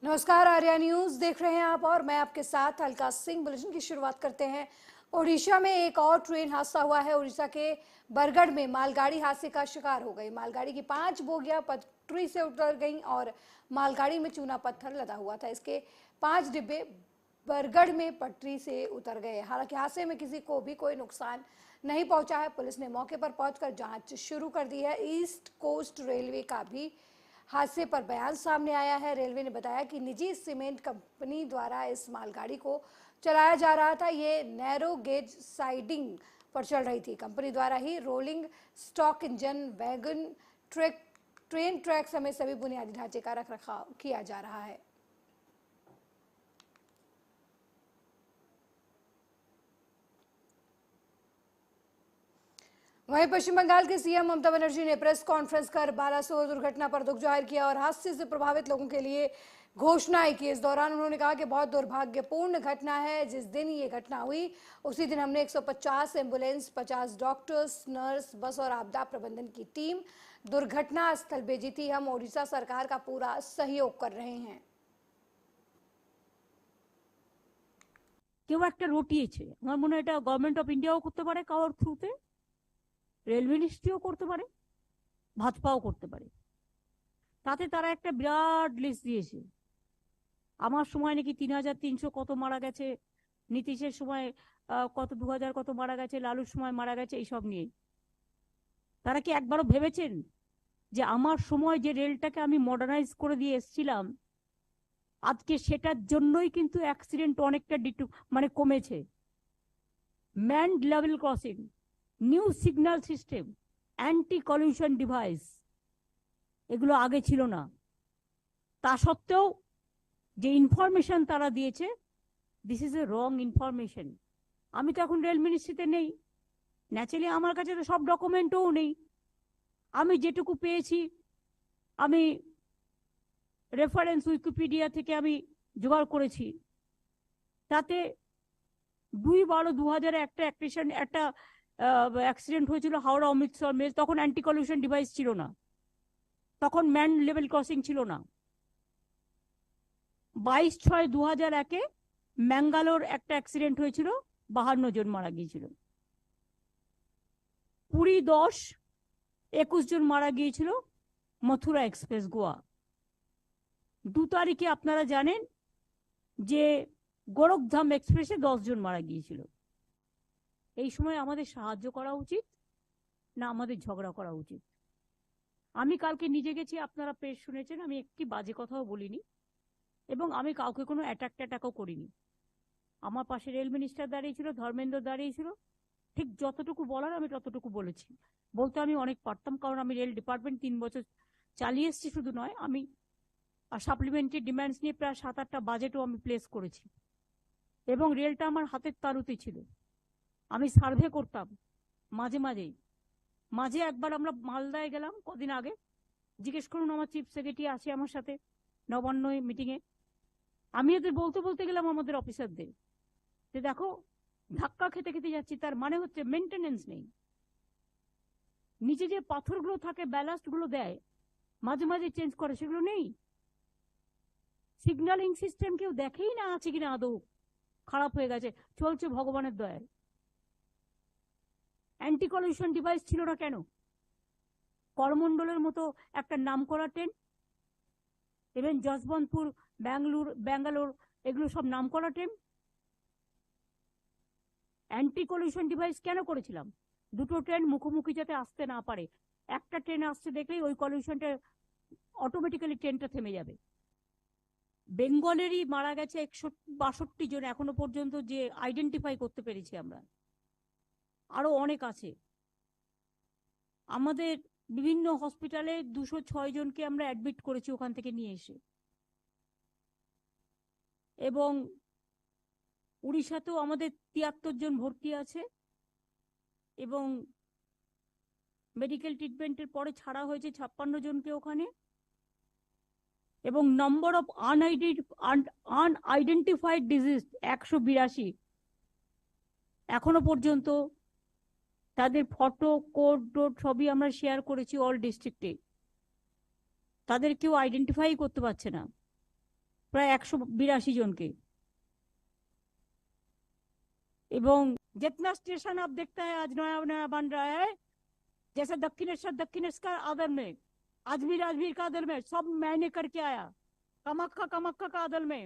नमस्कार, आर्या न्यूज देख रहे हैं आप और मैं आपके साथ अलका सिंह। बुलेटिन की शुरुआत करते हैं। ओडिशा में एक और ट्रेन हादसा हुआ है। ओडिशा के बरगढ़ में मालगाड़ी हादसे का शिकार हो गई। मालगाड़ी की 5 बोगियां पटरी से उतर गईं और मालगाड़ी में चूना पत्थर लदा हुआ था। इसके 5 डिब्बे बरगढ़ में पटरी से उतर गए। हालांकि हादसे में किसी को भी कोई नुकसान नहीं पहुंचा है। पुलिस ने मौके पर पहुंचकर जांच शुरू कर दी है। ईस्ट कोस्ट रेलवे का भी हादसे पर बयान सामने आया है। रेलवे ने बताया कि निजी सीमेंट कंपनी द्वारा इस मालगाड़ी को चलाया जा रहा था। ये नैरो गेज साइडिंग पर चल रही थी। कंपनी द्वारा ही rolling stock engine, wagon, train track समेत सभी बुनियादी ढांचे का रखरखाव किया जा रहा है। वहीं पश्चिम बंगाल के सीएम ममता बनर्जी ने प्रेस कॉन्फ्रेंस कर बालासोर दुर्घटना पर दुख जाहिर किया और हादसे से प्रभावित लोगों के लिए घोषणाएं की। इस दौरान उन्होंने कहा कि बहुत दुर्भाग्यपूर्ण घटना है। जिस दिन ये घटना हुई उसी दिन हमने 150 एम्बुलेंस, 50 डॉक्टर्स, नर्स, बस और आपदा प्रबंधन की टीम दुर्घटना स्थल भेजी थी। हम ओडिशा सरकार का पूरा सहयोग कर रहे हैं। কেউ একটা রটিয়েছে, আমার মনে হয় এটা গভর্নমেন্ট অফ ইন্ডিয়াও করতে পারে, কারোর থ্রুতে রেল মিনিস্ট্রিও করতে পারে, ভাজপাও করতে পারে। তাতে তারা একটা বিরাট লিস্ট দিয়েছে। আমার সময় নাকি 3300 কত মারা গেছে, নীতিশের সময় কত 2000 কত মারা গেছে, লালুর সময় মারা গেছে, এইসব নিয়ে। তারা কি একবারও ভেবেছেন যে আমার সময় যে রেলটাকে আমি মডার্নাইজ করে দিয়ে এসেছিলাম, আজকে সেটার জন্যই কিন্তু অ্যাক্সিডেন্ট অনেকটা মানে কমেছে। Manned level crossing, new signal system, anti collision device, এগুলো আগে ছিল না। তা সত্ত্বেও যে ইনফরমেশন তারা দিয়েছে, this is a wrong information. আমি তো এখন রেল মিনিস্ট্রিতে নেই, ন্যাচারালি আমার কাছে তো সব ডকুমেন্টও নেই। আমি যেটুকু পেয়েছি আমি রেফারেন্স উইকিপিডিয়া থেকে আমি জোগাড় করেছি। তাতে 2/12/2000 একটা অ্যাক্সিডেন্ট হয়েছিল হাওড়া অমৃতসর মেল। তখন অ্যান্টি কলিউশন ডিভাইস ছিল না, তখন ম্যান লেভেল ক্রসিং ছিল না। 22/6/2001 ম্যাঙ্গালোর একটা অ্যাক্সিডেন্ট হয়েছিল, 52 জন মারা গিয়েছিল। পুরী 10-21 জন মারা গিয়েছিল মথুরা এক্সপ্রেস গোয়া। 2 তারিখে আপনারা জানেন যে গোরখধাম এক্সপ্রেসে 10 জন মারা গিয়েছিল। এই সময় আমাদের সাহায্য করা উচিত না আমাদের ঝগড়া করা উচিত? আমি কালকে নিজে গেছি, আপনারা প্রেস শুনেছেন, আমি একটি বাজে কথাও বলিনি এবং আমি কাউকে কোনো অ্যাটাকও করিনি। আমার পাশে রেল মিনিস্টার দাঁড়িয়েছিল, ধর্মেন্দ্র দাঁড়িয়েছিল, ঠিক যতটুকু বলার আমি ততটুকু বলেছি। বলতে আমি অনেক পারতাম, কারণ আমি রেল ডিপার্টমেন্ট 3 বছর চালিয়ে এসেছি। শুধু নয়, আমি সাপ্লিমেন্টারি ডিমান্ডস নিয়ে প্রায় 7-8টা বাজেটও আমি প্লেস করেছি এবং রেলটা আমার হাতের তালুতে ছিল। আমি সার্ভে করতাম মাঝে একবার আমরা মালদায় গেলাম কদিন আগে। জিজ্ঞেস করুন, আমার চিফ সেক্রেটারি আছে আমার সাথে নবান্ন মিটিং এ। আমি এদের বলতে গেলাম আমাদের অফিসারদের যে দেখো, ধাক্কা খেতে খেতে যাচ্ছি, তার মানে হচ্ছে মেনটেনেন্স নেই। নিচে যে পাথরগুলো থাকে, ব্যালাস্ট গুলো দেয়, মাঝে চেঞ্জ করে, সেগুলো নেই। সিগন্যালিং সিস্টেম কেউ দেখেই না আছে কিনা, আদৌ খারাপ হয়ে গেছে, চলছে ভগবানের দয়ায়। অ্যান্টি কলিউশন ডিভাইস ছিল না কেন? করমন্ডলের মতো একটা নামকরা ট্রেন, ইভেন যশবন্তপুর, ব্যাঙ্গালোর, এগুলো সব নামকরা ট্রেন। অ্যান্টি কলিউশন ডিভাইস কেন করেছিলাম? দুটো ট্রেন মুখোমুখি যাতে আসতে না পারে। একটা ট্রেন আসতে দেখলেই ওই কলিউশনটা অটোমেটিক্যালি ট্রেনটা থেমে যাবে। বেঙ্গলেরই মারা গেছে 162 জন এখনো পর্যন্ত, যে আইডেন্টিফাই করতে পেরেছি আমরা। আরো অনেক আছে। আমাদের বিভিন্ন হসপিটালে 206 জনকে আমরা অ্যাডমিট করেছি ওখান থেকে নিয়ে এসে। এবং উড়িষ্যাতেও আমাদের 73 জন ভর্তি আছে এবং মেডিকেল ট্রিটমেন্টের পরে ছাড়া হয়েছে 56 জনকে ওখানে। এবং নম্বর অফ আনআইডেন্টিফাইড ডিজিজ 182। এখনো পর্যন্ত তাদের ফটো, কোড সবই আমরা শেয়ার করেছি অল ডিস্ট্রিক্টে। তাদের কেউ আইডেন্টিফাই করতে পারছে না। প্রায় 182 জনকে। एवं जितना स्टेशन आप देखते हैं आज नया नया बन रहा है, जैसे दक्षिणेश्वर का आदर में, अजमेर का आदर में, सब मैंने करके आया। कामाख्या का आदर में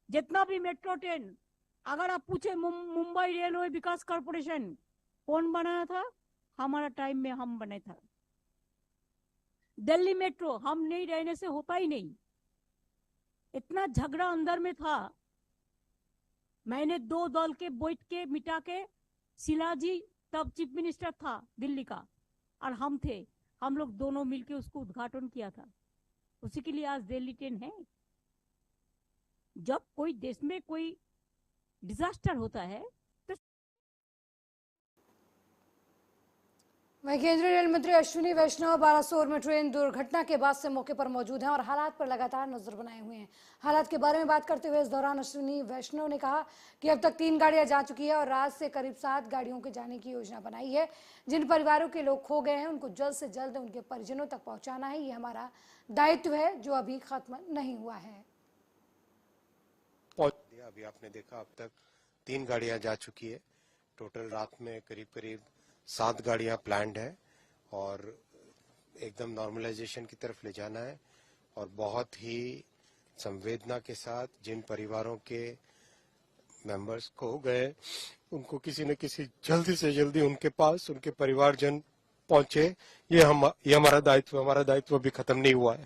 जितना भी मेट्रो ट्रेन, अगर आप पूछे मुंबई रेलवे विकास कॉर्पोरेशन कौन बनाया था, हमारा टाइम में हम बने था। दिल्ली मेट्रो हम नहीं रहने से होता ही नहीं, इतना झगड़ा अंदर में था। मैंने 2 दल के बैठ के मिटा के, शिलाजी तब चीफ मिनिस्टर था दिल्ली का और हम थे, हम लोग दोनों मिलके उसको उद्घाटन किया था। उसी के लिए आज दिल्ली ट्रेन है। जब कोई देश में कोई डिजास्टर होता है तो वहीं केंद्रीय रेल मंत्री अश्विनी वैष्णव बालासोर में ट्रेन दुर्घटना के बाद से मौके पर मौजूद हैं और हालात पर लगातार नजर बनाए हुए हैं। हालात के बारे में बात करते हुए इस दौरान अश्विनी वैष्णव ने कहा कि अब तक 3 गाड़ियां जा चुकी है और रात से करीब 7 गाड़ियों के जाने की योजना बनाई है। जिन परिवारों के लोग खो गए हैं उनको जल्द से जल्द उनके परिजनों तक पहुंचाना है, ये हमारा दायित्व है जो अभी खत्म नहीं हुआ है। अभी आपने देखा अब तक 3 गाड़ियां जा चुकी है। टोटल रात में करीब 7 गाड़ियां प्लान्ड है और एकदम नॉर्मलाइजेशन की तरफ ले जाना है। और बहुत ही संवेदना के साथ जिन परिवारों के मेंबर्स खो गए उनको किसी न किसी जल्दी से जल्दी उनके पास उनके परिवारजन पहुंचे, ये हमारा दायित्व अभी खत्म नहीं हुआ है।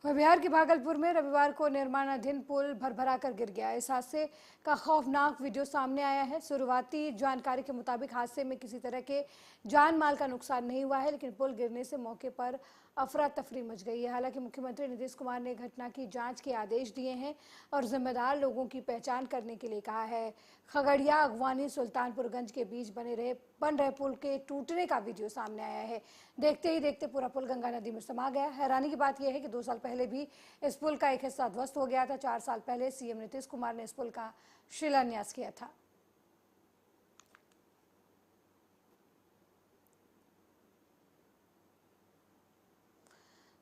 बिहार के भागलपुर में रविवार को निर्माणाधीन पुल भरभरा कर गिर गया। इस हादसे का खौफनाक वीडियो सामने आया है। शुरुआती जानकारी के मुताबिक हादसे में किसी तरह के जान माल का नुकसान नहीं हुआ है, लेकिन पुल गिरने से मौके पर अफरा तफरी मच गई है। हालांकि मुख्यमंत्री नीतीश कुमार ने घटना की जांच के आदेश दिए हैं और जिम्मेदार लोगों की पहचान करने के लिए कहा है। खगड़िया अगवानी सुल्तानपुरगंज के बीच बन रहे पुल के टूटने का वीडियो सामने आया है। देखते ही देखते पूरा पुल गंगा नदी में समा गया। हैरानी की बात यह है कि 2 साल पहले भी इस पुल का एक हिस्सा ध्वस्त हो गया था। 4 साल पहले सीएम नीतीश कुमार ने इस पुल का शिलान्यास किया था।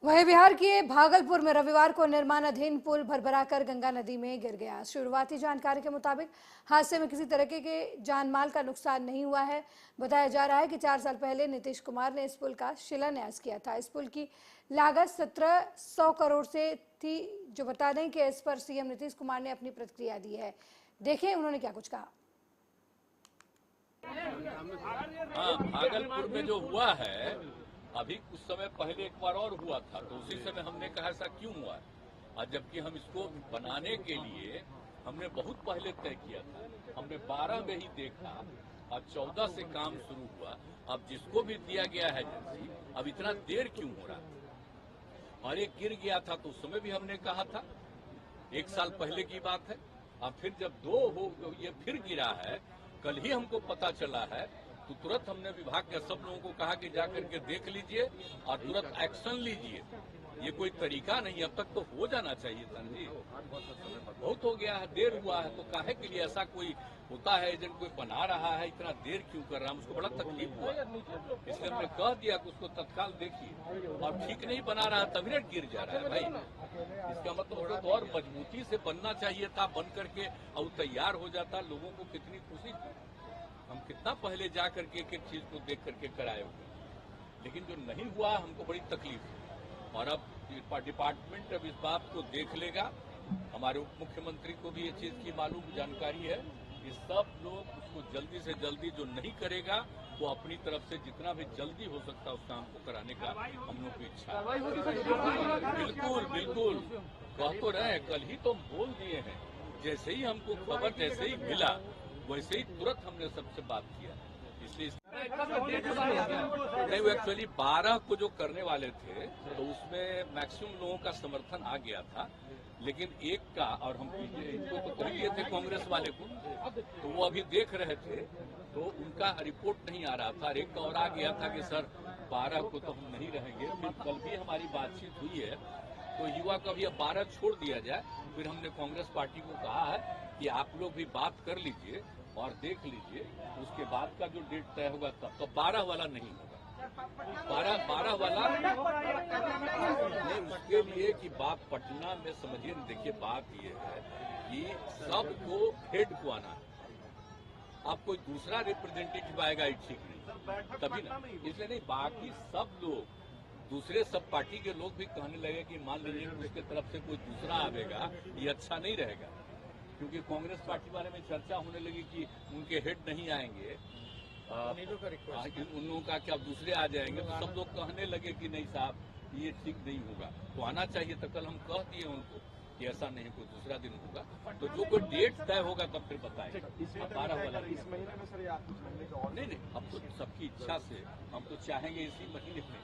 वहीं बिहार के भागलपुर में रविवार को निर्माणाधीन पुल भरभराकर गंगा नदी में गिर गया। शुरुआती जानकारी के मुताबिक हादसे में किसी तरह के जानमाल का नुकसान नहीं हुआ है। बताया जा रहा है कि 4 साल पहले नीतीश कुमार ने इस पुल का शिलान्यास किया था। इस पुल की लागत 1700 करोड़ से थी। जो बता दें कि इस पर सीएम नीतीश कुमार ने अपनी प्रतिक्रिया दी है। देखें उन्होंने क्या कुछ कहा। भागलपुर में जो हुआ है, अभी कुछ समय पहले एक बार और हुआ था, तो उसी समय हमने कहा ऐसा क्यों हुआ है, और जबकि हम इसको बनाने के लिए हमने बहुत पहले तय किया था। हमने 12 में ही देखा और 14 से काम शुरू हुआ। अब जिसको भी दिया गया है एजेंसी, अब इतना देर क्यों हो रहा है? और एक गिर गया था तो उस समय भी हमने कहा था, 1 साल पहले की बात है। अब फिर जब 2 हो ये फिर गिरा है, कल ही हमको पता चला है, तो तुरंत हमने विभाग के सब लोगों को कहा कि जाकर के देख लीजिए और तुरंत एक्शन लीजिए। ये कोई तरीका नहीं, अब तक तो हो जाना चाहिए सर जी। बहुत हो गया है, देर हुआ है, तो काहे के लिए ऐसा कोई होता है, एजेंट कोई बना रहा है, इतना देर क्यों कर रहा है? उसको बड़ा तकलीफ हुआ, इसलिए हमने कह दिया कि उसको तत्काल देखिए। और ठीक नहीं बना रहा है तभी गिर जा रहा है भाई। इसका मतलब उसको तो और मजबूती से बनना चाहिए था, बन करके और तैयार हो जाता, लोगों को कितनी खुशी थी। हम कितना पहले जा करके एक चीज को देख करके कराए हुए, लेकिन जो नहीं हुआ हमको बड़ी तकलीफ है। और अब डिपार्टमेंट अब इस बात को देख लेगा। हमारे उप मुख्यमंत्री को भी ये चीज की मालूम जानकारी है कि सब लोग उसको जल्दी से जल्दी, जो नहीं करेगा वो अपनी तरफ से जितना भी जल्दी हो सकता है उस काम को कराने का हम लोग की इच्छा है। बिल्कुल कह तो रहे, कल ही तो हम बोल दिए हैं। जैसे ही हमको खबर जैसे ही मिला वैसे ही तुरंत हमने सबसे बात किया। इसलिए नहीं, वो एक्चुअली 12 को जो करने वाले थे तो उसमें मैक्सिमम लोगों का समर्थन आ गया था, लेकिन एक का, और हम इनको तो कर दिए थे कांग्रेस वाले को, तो वो अभी देख रहे थे तो उनका रिपोर्ट नहीं आ रहा था। एक का और आ गया था कि सर 12 को तो हम नहीं रहेंगे। फिर कल भी हमारी बातचीत हुई है तो युवा का भी अब 12 छोड़ दिया जाए। फिर हमने कांग्रेस पार्टी को कहा है कि आप लोग भी बात कर लीजिए और देख लीजिए, उसके बाद का जो डेट तय होगा तब तो 12 वाला नहीं होगा। 12 वाला नहीं, उसके लिए कि बात पटना में समझिए, देखिए बात ये है कि सबको हेड को आना है। आप कोई दूसरा रिप्रेजेंटेटिव आएगा ये ठीक नहीं, तभी ना, इसलिए नहीं, बाकी सब लोग दूसरे सब पार्टी के लोग भी कहने लगे कि मान लीजिए कि उसके तरफ से कोई दूसरा आवेगा, ये अच्छा नहीं रहेगा, क्योंकि कांग्रेस पार्टी बारे में चर्चा होने लगी कि उनके हेड नहीं आएंगे, उन लोगों का क्या दूसरे आ जाएंगे, तो सब लोग कहने लगे कि नहीं साहब ये ठीक नहीं होगा, तो आना चाहिए। तो कल हम कह दिए उनको कि ऐसा नहीं, कोई दूसरा दिन होगा, तो जो कोई डेट तय होगा तब फिर बताएंगे। 12 वाला इस महीने में सर, नहीं, अब तो सबकी इच्छा से हम तो चाहेंगे इसी महीने में,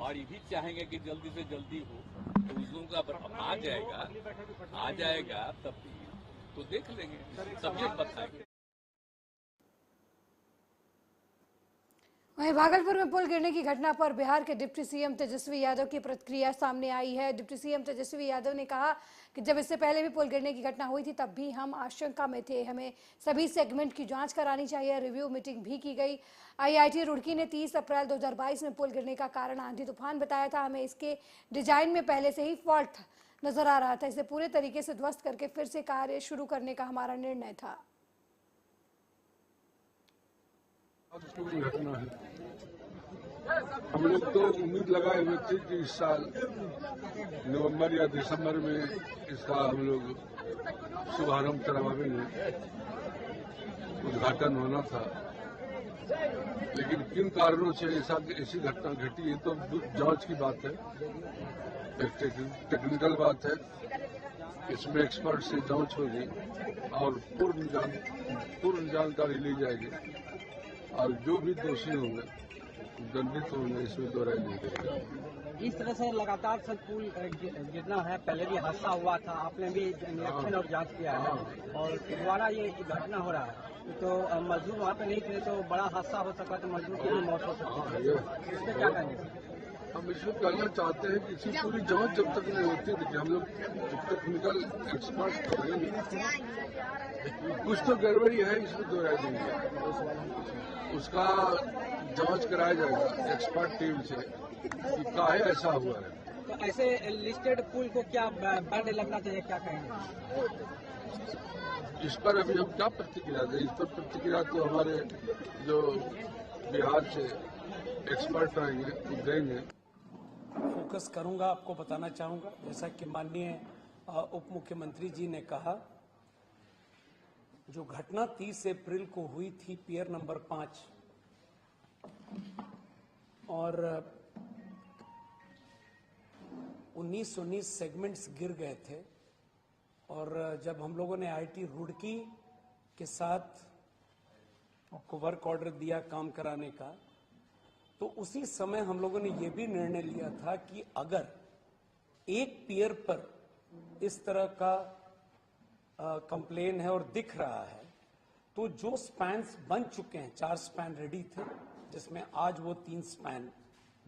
और ये भी चाहेंगे कि जल्दी से जल्दी हो, तो उस लोगों का आ जाएगा तब तो देख लेंगे, तभी बताएंगे। वहीं भागलपुर में पुल गिरने की घटना पर बिहार के डिप्टी सीएम तेजस्वी यादव की प्रतिक्रिया सामने आई है। डिप्टी सीएम तेजस्वी यादव ने कहा कि जब इससे पहले भी पुल गिरने की घटना हुई थी तब भी हम आशंका में थे, हमें सभी सेगमेंट की जांच करानी चाहिए। रिव्यू मीटिंग भी की गई। आईआईटी रुड़की ने 30 अप्रैल 2022 में पुल गिरने का कारण आंधी तूफान बताया था। हमें इसके डिजाइन में पहले से ही फॉल्ट नजर आ रहा था, इसे पूरे तरीके से ध्वस्त करके फिर से कार्य शुरू करने का हमारा निर्णय था। घटना है, हम लोग तो उम्मीद लगाए हुए थे कि इस साल नवंबर या दिसंबर में इसका हम लोग शुभारंभ करवाएंगे, उद्घाटन होना था, लेकिन किन कारणों से ऐसी घटना घटी, ये तो जांच की बात है, टेक्निकल बात है, इसमें एक्सपर्ट से जांच होगी और पूर्ण जानकारी ली जाएगी और जो भी दोषी होंगे दंडित होंगे, इसमें दो राय नहीं करेगा। इस तरह से लगातार सर पुल गिरना है, पहले भी हादसा हुआ था, आपने भी निरीक्षण और जांच किया है, और दोबारा ये घटना हो रहा है, तो मजदूर वहाँ पे नहीं थे तो बड़ा हादसा हो सकता, तो मजदूर की भी मौत हो सकती है, इस पर क्या कहेंगे? हम इसमें कहना चाहते हैं कि इसकी पूरी जांच जब तक नहीं होती, देखिए हम लोग टेक्निकल एक्सपर्ट कुछ तो गड़बड़ी है, इसमें दो राय देंगे, उसका जांच कराया जाएगा एक्सपर्ट टीम से कि काहे ऐसा हुआ है। तो ऐसे लिस्टेड पुल को क्या बैंड लगना चाहिए, क्या कहेंगे? इस पर अभी हम क्या प्रतिक्रिया दें, इस पर प्रतिक्रिया तो हमारे जो बिहार से एक्सपर्ट आएंगे वो देंगे। फोकस करूंगा, आपको बताना चाहूंगा, जैसा कि माननीय उप मुख्यमंत्री जी ने कहा, जो घटना 30 अप्रैल को हुई थी पियर नंबर 5 और 19 सेगमेंट्स गिर गए थे, और जब हम लोगों ने आईआईटी रुड़की के साथ को वर्क ऑर्डर दिया काम कराने का, तो उसी समय हम लोगों ने यह भी निर्णय लिया था कि अगर एक पियर पर इस तरह का कंप्लेन है और दिख रहा है, तो जो स्पैन्स बन चुके हैं, 4 स्पैन रेडी थे, जिसमें आज वो 3 स्पैन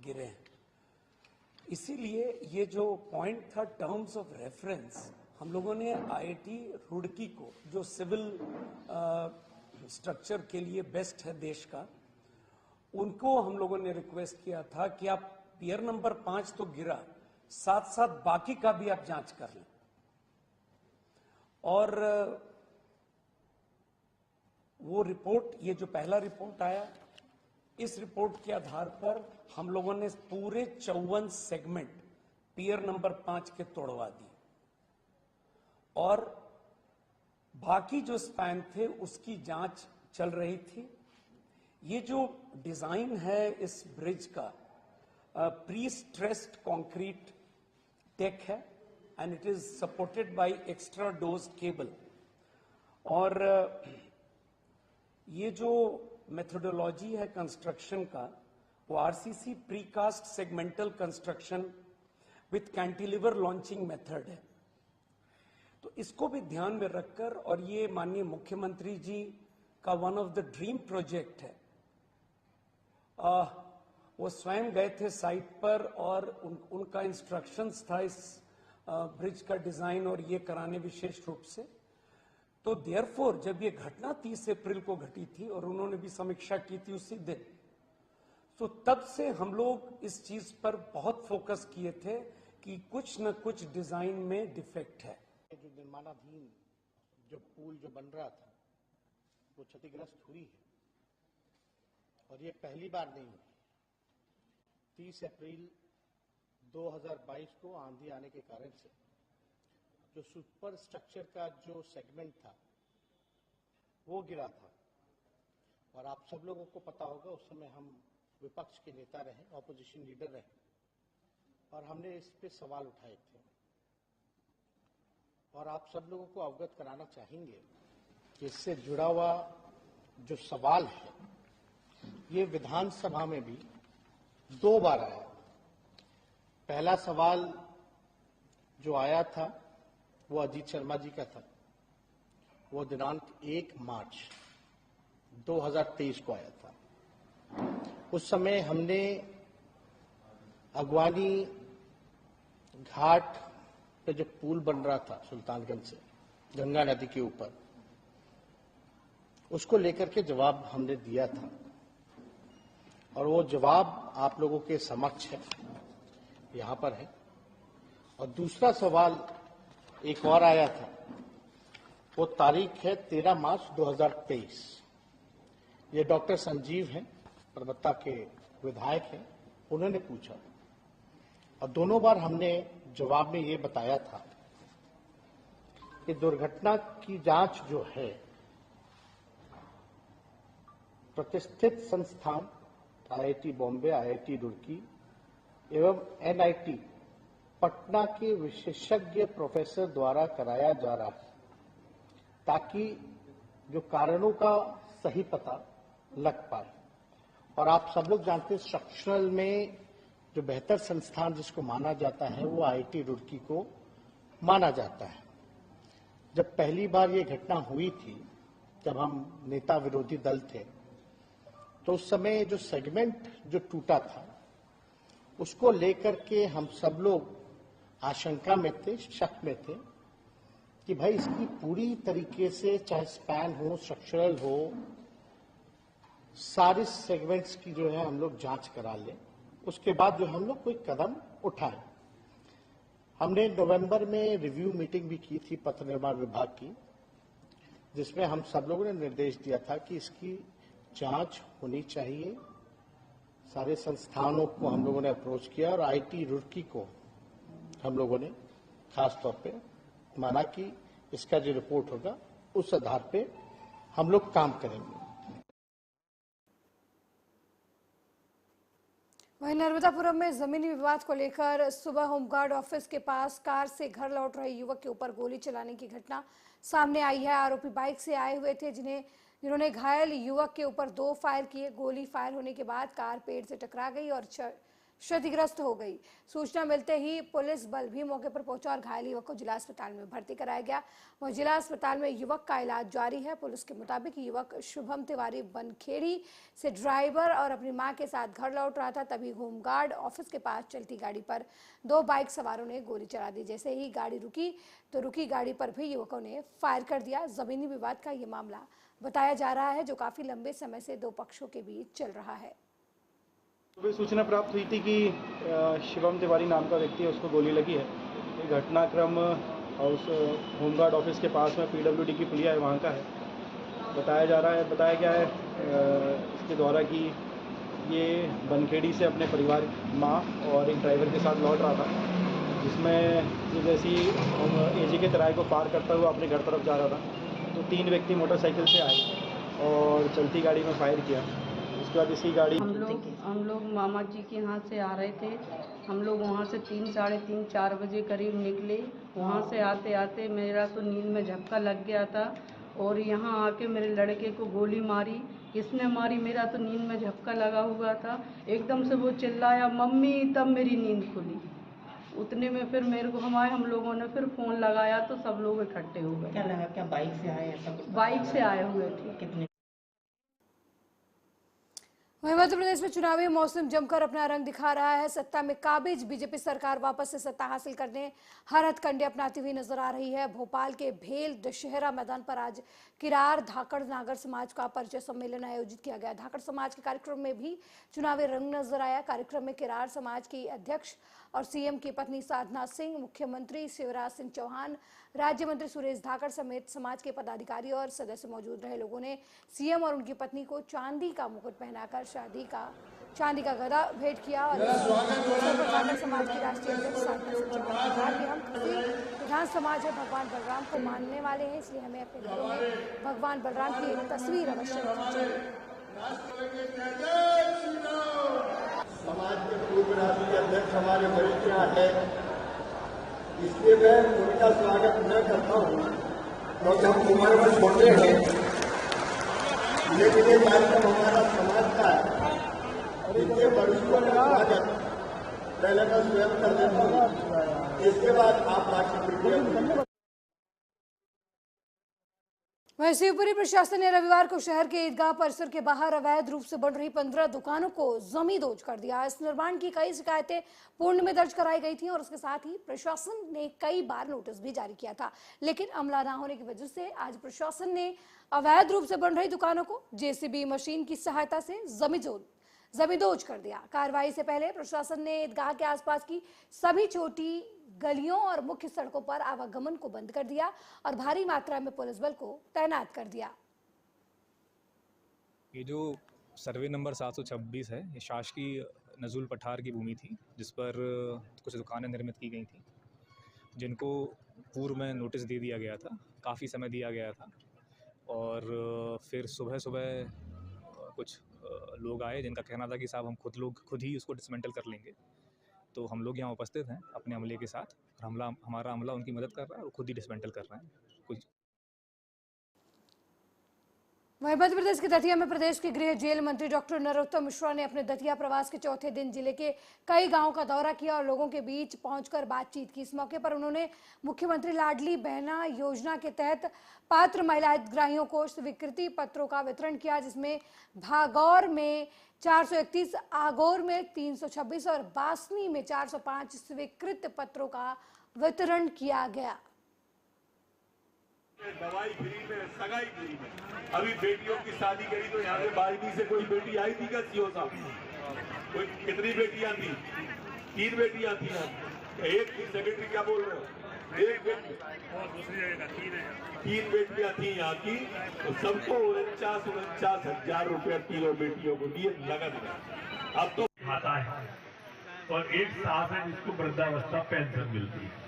गिरे हैं। इसीलिए ये जो पॉइंट था टर्म्स ऑफ रेफरेंस, हम लोगों ने आईआईटी रुड़की को, जो सिविल स्ट्रक्चर के लिए बेस्ट है देश का, उनको हम लोगों ने रिक्वेस्ट किया था कि आप पियर नंबर 5 तो गिरा, साथ साथ बाकी का भी आप जांच कर लें। और वो रिपोर्ट, ये जो पहला रिपोर्ट आया, इस रिपोर्ट के आधार पर हम लोगों ने पूरे 54 सेगमेंट पियर नंबर 5 के तोड़वा दिए, और बाकी जो स्पैन थे उसकी जांच चल रही थी। ये जो डिजाइन है इस ब्रिज का, प्री स्ट्रेस्ड कंक्रीट टेक है, and it is supported by extra dose cable, और ये जो मेथोडोलॉजी है कंस्ट्रक्शन का, वो RCC precast segmental construction with cantilever launching method है। तो इसको भी ध्यान में रखकर, और ये माननीय मुख्यमंत्री जी का one of the dream project है, वो स्वयं गए थे साइट पर और उनका इंस्ट्रक्शंस था इस ब्रिज का डिजाइन और ये कराने विशेष रूप से। तो देयरफॉर जब ये घटना 30 अप्रैल को घटी थी और उन्होंने भी समीक्षा की थी उसी दिन, तो तब से हम लोग इस चीज पर बहुत फोकस किए थे कि कुछ न कुछ डिजाइन में डिफेक्ट है। जो निर्माणाधीन जो पुल जो बन रहा था वो क्षतिग्रस्त हुई है और ये पहली बार नहीं हुई। 30 अप्रैल 2022 को आंधी आने के कारण से जो सुपर स्ट्रक्चर का जो सेगमेंट था वो गिरा था और आप सब लोगों को पता होगा उस समय हम विपक्ष के नेता रहे, ऑपोजिशन लीडर रहे और हमने इस पे सवाल उठाए थे और आप सब लोगों को अवगत कराना चाहेंगे कि इससे जुड़ा हुआ जो सवाल है ये विधानसभा में भी 2 बार आया। पहला सवाल जो आया था वो अजीत शर्मा जी का था, वो दिनांक 1 मार्च 2023 को आया था। उस समय हमने अगवानी घाट पे जो पुल बन रहा था सुल्तानगंज से गंगा नदी के ऊपर, उसको लेकर के जवाब हमने दिया था और वो जवाब आप लोगों के समक्ष है, यहाँ पर है। और दूसरा सवाल एक और आया था, वो तारीख है 13 मार्च 2023। ये डॉक्टर संजीव हैं, परबत्ता के विधायक हैं, उन्होंने पूछा और दोनों बार हमने जवाब में ये बताया था कि दुर्घटना की जांच जो है प्रतिष्ठित संस्थान आईआईटी बॉम्बे, आईआईटी रुड़की एवं एनआईटी पटना के विशेषज्ञ प्रोफेसर द्वारा कराया जा रहा है ताकि जो कारणों का सही पता लग पाए। और आप सब लोग जानते हैं स्ट्रक्चरल में जो बेहतर संस्थान जिसको माना जाता है वो आईआईटी रुड़की को माना जाता है। जब पहली बार ये घटना हुई थी, जब हम नेता विरोधी दल थे, तो उस समय जो सेगमेंट जो टूटा था उसको लेकर के हम सब लोग आशंका में थे, शक में थे कि भाई इसकी पूरी तरीके से चाहे स्पैन हो, स्ट्रक्चरल हो, सारे सेगमेंट्स की जो है हम लोग जांच करा लें, उसके बाद जो हम लोग कोई कदम उठाएं। हमने नवंबर में रिव्यू मीटिंग भी की थी पथ निर्माण विभाग की, जिसमें हम सब लोगों ने निर्देश दिया था कि इसकी जांच होनी चाहिए। सारे संस्थानों को हम लोगों ने अप्रोच किया और आईआईटी रुड़की को हम लोगों ने खास तौर पे माना कि इसका जो रिपोर्ट होगा उस आधार पे हम लोग काम करेंगे। वहीं नर्मदापुरम में जमीनी विवाद को लेकर सुबह होमगार्ड ऑफिस के पास कार से घर लौट रहे युवक के ऊपर गोली चलाने की घटना सामने आई है। आरोपी बाइक से आए हुए थे, जिन्होंने घायल युवक के ऊपर 2 फायर किए। गोली फायर होने के बाद कार पेड़ से टकरा गई और क्षतिग्रस्त हो गई। सूचना मिलते ही पुलिस बल भी मौके पर पहुंचा और घायल युवक को जिला अस्पताल में भर्ती कराया गया। वहीं जिला अस्पताल में युवक का इलाज जारी है। पुलिस के मुताबिक युवक शुभम तिवारी बनखेड़ी से ड्राइवर और अपनी मां के साथ घर लौट रहा था, तभी होमगार्ड ऑफिस के पास चलती गाड़ी पर 2 बाइक सवारों ने गोली चला दी। जैसे ही गाड़ी रुकी तो रुकी गाड़ी पर भी युवकों ने फायर कर दिया। जमीनी विवाद का ये मामला बताया जा रहा है जो काफी लंबे समय से 2 पक्षों के बीच चल रहा है। सुबह सूचना प्राप्त हुई थी कि शिवम तिवारी नाम का व्यक्ति है, उसको गोली लगी है। ये घटनाक्रम उस होमगार्ड ऑफिस के पास में पीडब्ल्यूडी की पुलिया है वहाँ का है। बताया गया है इसके द्वारा कि ये बनखेड़ी से अपने परिवार, माँ और एक ड्राइवर के साथ लौट रहा था, जिसमें ये जैसी एजी के तराई को पार करता हुआ अपने घर तरफ जा रहा था तो 3 व्यक्ति मोटरसाइकिल से आए और चलती गाड़ी में फायर किया। उसके बाद इसकी गाड़ी हम लोग मामा जी के यहाँ से आ रहे थे। हम लोग वहाँ से 3, साढ़े 3, 4 बजे करीब निकले। वहाँ से आते आते मेरा तो नींद में झपका लग गया था और यहाँ आके मेरे लड़के को गोली मारी। किसने मारी, मेरा तो नींद में झपका लगा हुआ था। एकदम से वो चिल्लाया मम्मी, तब मेरी नींद खुली। उतने में फिर मेरे को हम लोगों ने फिर फ़ोन लगाया तो सब लोग इकट्ठे हो गए। क्या लगा, क्या बाइक से आए? बाइक से आए हुए थे। कितने? वहीं मध्य प्रदेश में चुनावी मौसम जमकर अपना रंग दिखा रहा है। सत्ता में काबिज बीजेपी सरकार वापस से सत्ता हासिल करने हर हथकंडे अपनाती हुई नजर आ रही है। भोपाल के भेल दशहरा मैदान पर आज किरार धाकड़ नागर समाज का परिचय सम्मेलन आयोजित किया गया। धाकड़ समाज के कार्यक्रम में भी चुनावी रंग नजर आया। कार्यक्रम में किरार समाज की अध्यक्ष और सीएम की पत्नी साधना सिंह, मुख्यमंत्री शिवराज सिंह चौहान, राज्य मंत्री सुरेश धाकड़ समेत समाज के पदाधिकारी और सदस्य मौजूद रहे। लोगों ने सीएम और उनकी पत्नी को चांदी का मुकुट पहनाकर चांदी का गदा भेंट किया और धाकड़ समाज की राष्ट्रीय अध्यक्ष साधना सिंह चौहान ने कहा कि हम प्रधान समाज है, भगवान बलराम को मानने वाले हैं, इसलिए हमें अपने घरों में भगवान बलराम की एक तस्वीर अवश्य रखनी चाहिए। समाज के पूर्व राष्ट्रीय अध्यक्ष हमारे वरिष्ठ यहाँ है, इसलिए मैं उनका स्वागत न करता हूँ क्योंकि हम उम्र में छोटे हैं, लेकिन ये कार्यक्रम हमारा समाज का है। इसके वरिष्ठों का स्वागत पहले मैं स्वयं कर देता हूँ, इसके बाद आप राष्ट्रपति। वहीं शिवपुरी प्रशासन ने रविवार को शहर के ईदगाह परिसर के बाहर अवैध रूप से बन रही 15 दुकानों को जमींदोज कर दिया। इस निर्माण की कई शिकायतें पूर्ण में दर्ज कराई गई थी और उसके साथ ही प्रशासन ने कई बार नोटिस भी जारी किया था, लेकिन अमला न होने की वजह से आज प्रशासन ने अवैध रूप से बन रही दुकानों को जेसीबी मशीन की सहायता से जमींदोज कर दिया। कार्रवाई से पहले प्रशासन ने ईदगाह के आसपास की सभी छोटी गलियों और मुख्य सड़कों पर आवागमन को बंद कर दिया और भारी मात्रा में पुलिस बल को तैनात कर दिया। ये जो सर्वे नंबर 726 है, ये शासकीय नजुल पठार की भूमि थी, जिस पर कुछ दुकानें निर्मित की गई थी, जिनको पूर्व में नोटिस दे दिया गया था, काफ़ी समय दिया गया था। और फिर सुबह सुबह कुछ लोग आए जिनका कहना था कि साहब हम खुद ही उसको डिसमेंटल कर लेंगे। तो हम लोग यहाँ उपस्थित हैं अपने अमले के साथ, और हमारा अमला उनकी मदद कर रहा है और खुद ही डिसमेंटल कर रहे हैं कुछ। वहीं मध्य प्रदेश के दतिया में प्रदेश के गृह जेल मंत्री डॉक्टर नरोत्तम मिश्रा ने अपने दतिया प्रवास के चौथे दिन जिले के कई गांवों का दौरा किया और लोगों के बीच पहुंचकर बातचीत की। इस मौके पर उन्होंने मुख्यमंत्री लाडली बहना योजना के तहत पात्र महिला हितग्राहियों को स्वीकृति पत्रों का वितरण किया, जिसमें भागौर में 431, आगौर में 326 और बासनी में 405 स्वीकृत पत्रों का वितरण किया गया। दवाई फ्री में, सगाई फ्री में। अभी बेटियों की शादी करी तो यहाँ से 12वीं से कोई बेटी आई थी क्या सीओ साहब? कोई कितनी बेटियां थी? 3 बेटियां थी ना। एक सेक्रेटरी क्या बोल रहे हो? एक बेटी और दूसरी जगह 3 बेटियां थी यहाँ की, तो सबको 49,000 रुपया तीनों बेटियों को दिए नगद। अब तो खाता है और एक साथ है जिसको वृद्धावस्था पेंशन मिलती है।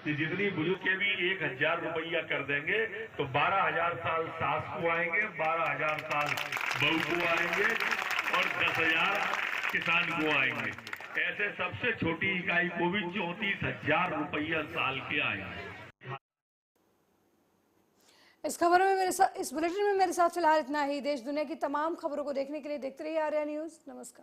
जितनी बुजुर्ग के भी 1,000 रुपया कर देंगे तो 12,000 साल सास को आएंगे, 12,000 साल बहू को आएंगे और 10,000 किसान को आएंगे। ऐसे सबसे छोटी इकाई को भी 34,000 रुपया साल के आएंगे। इस बुलेटिन में मेरे साथ फिलहाल इतना ही। देश दुनिया की तमाम खबरों को देखने के लिए देखते रहिए आर्या न्यूज। नमस्कार।